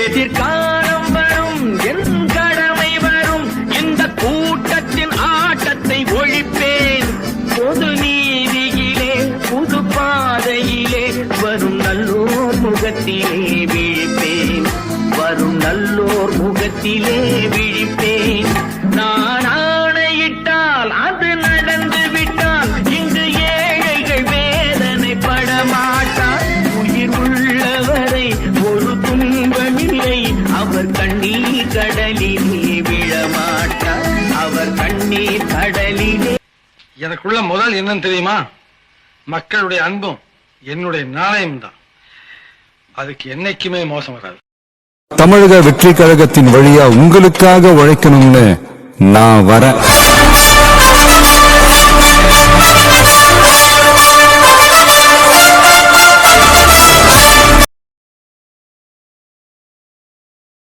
எதிர்காலம் வரும் என் கடமை வரும் இந்த கூட்டத்தின் ஆட்டத்தை ஒழிப்பேன் பொது நீதியிலே புது பாதையிலே வரும் நல்லோர் முகத்திலே விழிப்பேன் வரும் நல்லோர் முகத்திலே விழிப்பேன் நான் ஆணையிட்டால் அது நடந்து விட்டால் இங்கு ஏழைகள் வேதனை படமாட்டார் உயிர் உள்ளவரை ஒரு துன்பமில்லை அவர் கண்ணீர் கடலிலே விழமாட்டார் அவர் கண்ணீர் கடலிலே. எனக்குள்ள முதல் என்னன்னு தெரியுமா? மக்களுடைய அன்பும் என்னுடைய நாணயம் தான். அதுக்கு என்னைக்குமே மோசம் வராது. தமிழக வெற்றி கழகத்தின் வழியா உங்களுக்காக உழைக்கணும்னு நான் வரேன்.